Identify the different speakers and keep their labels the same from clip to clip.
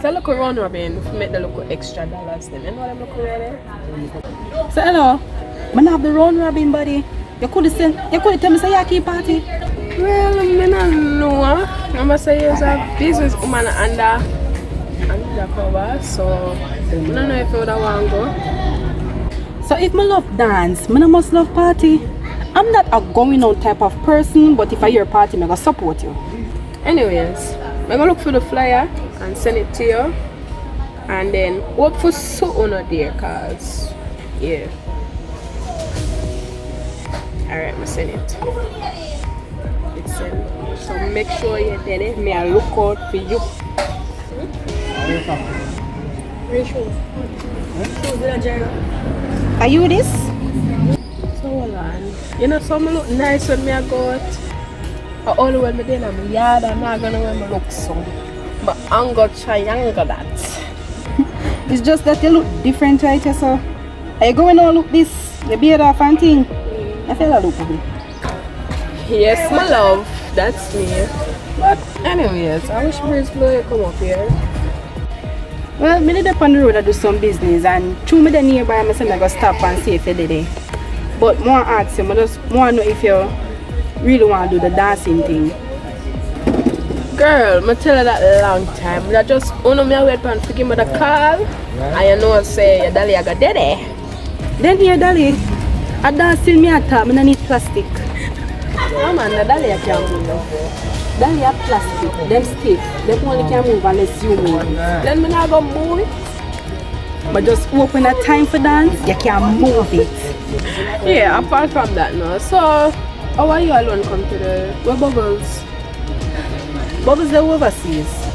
Speaker 1: So look around Robin, if you make the look extra dollars then. You know what I'm looking at?
Speaker 2: So hello, man have the round robin buddy. You could tell me say you keep party.
Speaker 1: Well, I don't know. I'm say you're a business woman under cover, so I don't know if you would want to go.
Speaker 2: So if I love dance, I must love party. I'm not a going out type of person, but if I hear party, I'm gonna support you.
Speaker 1: Anyways, I'm gonna look for the flyer and send it to you. And then hope for something out there, cause yeah. Alright, I'm send it. It's sent. So make sure you're there. May I look out for you.
Speaker 2: Are you this?
Speaker 1: So hold on. You know some look nice when me I go out. But only when me in my yard I'm not gonna wear my look so. But I'm gonna triangle that.
Speaker 2: It's just that you look different right here, so are you going to look this? You beard off and thing? I feel I look good.
Speaker 1: Yes, my love. That's me. But anyways, I wish Breeze Blue come up here.
Speaker 2: Well, I did up on the road to do some business and through me the nearby I said I go stop and see if you did it. But more ask you, I just want to know if you really want to do the dancing thing.
Speaker 1: Girl, I tell her that long time. I just only me wait for to give me the call. And you know say your dolly I got dead.
Speaker 2: Then here Dolly, I dance till me at top, I don't need plastic.
Speaker 1: Oh man, the dolly I can't move.
Speaker 2: Dolly are plastic, them stiff, them only can move unless you move.
Speaker 1: Then me not go move it.
Speaker 2: But just open a time for dance, you can move it.
Speaker 1: Yeah, apart from that no. So how are you alone come to the Bubbles?
Speaker 2: Bubbles are overseas.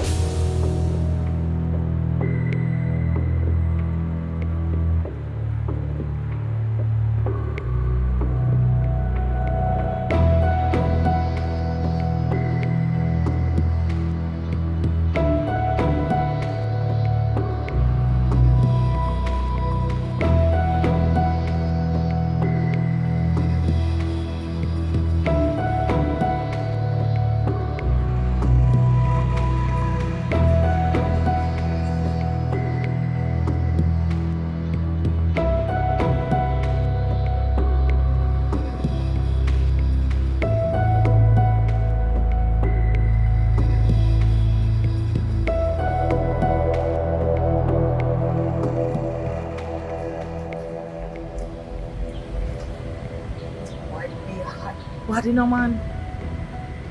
Speaker 3: What you know, man?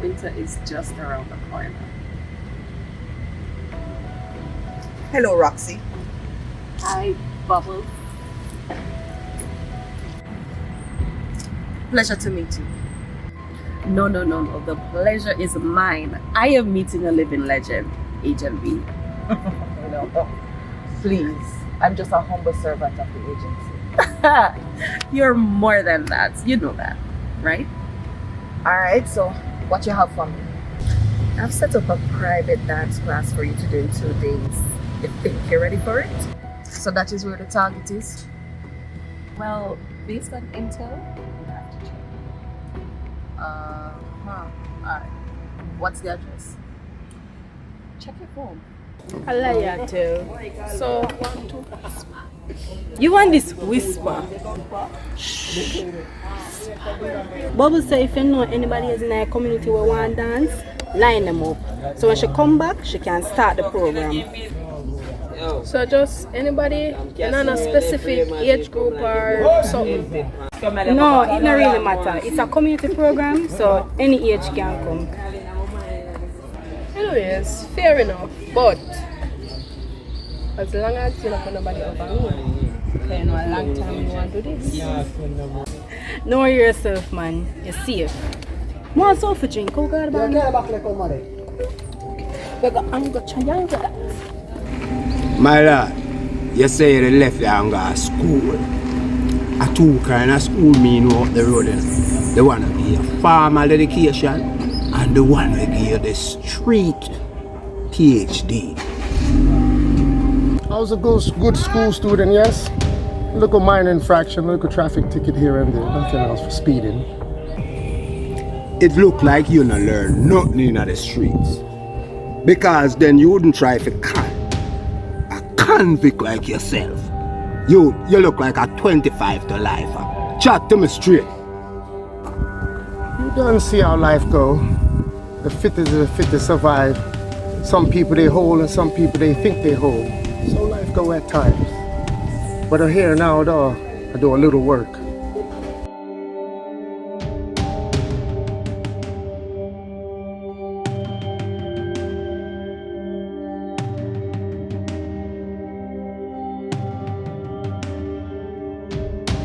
Speaker 3: Winter is just around the corner.
Speaker 4: Hello, Roxy.
Speaker 3: Hi, Bubbles. Pleasure to meet you. No. The pleasure is mine. I am meeting a living legend, Agent B. Please, I'm just a humble servant of the agency. You're more than that. You know that, right? Alright, so what you have for me? I've set up a private dance class for you to do in 2 days. You think you're ready for it? So that is where the target is? Well, based on intel, you have to check. Alright. What's the address? Check your phone.
Speaker 1: I lie you too. So 1, 2.
Speaker 2: You want this whisper? Shh. Bubbles say if you know anybody is in our community who want to dance, line them up. So when she come back, she can start the program.
Speaker 1: So just anybody, not a specific age group or something.
Speaker 2: No, it don't really matter. It's a community program, so any age can come.
Speaker 1: Anyways, fair enough. But as long as you don't put nobody over me, okay, you know a long time you want to do this.
Speaker 2: Know yourself, man. You're safe. Want some for drink? Oh God, man.
Speaker 1: I'm gonna try that.
Speaker 5: My lad, you say you left there and go to school. A 2 kind of school me know up the road. The one that give you formal education and the one that give you the street PhD.
Speaker 6: I was a good school student, yes. A little minor infraction, a little traffic ticket here and there, nothing else for speeding.
Speaker 5: It look like you not learn nothing in the streets. Because then you wouldn't try to cut convict like yourself. You look like a 25 to life. Chat to me straight.
Speaker 6: You don't see how life go. The fittest of the fittest survive. Some people they whole and some people they think they whole. So life go at times. But I'm here now though, I do a little work.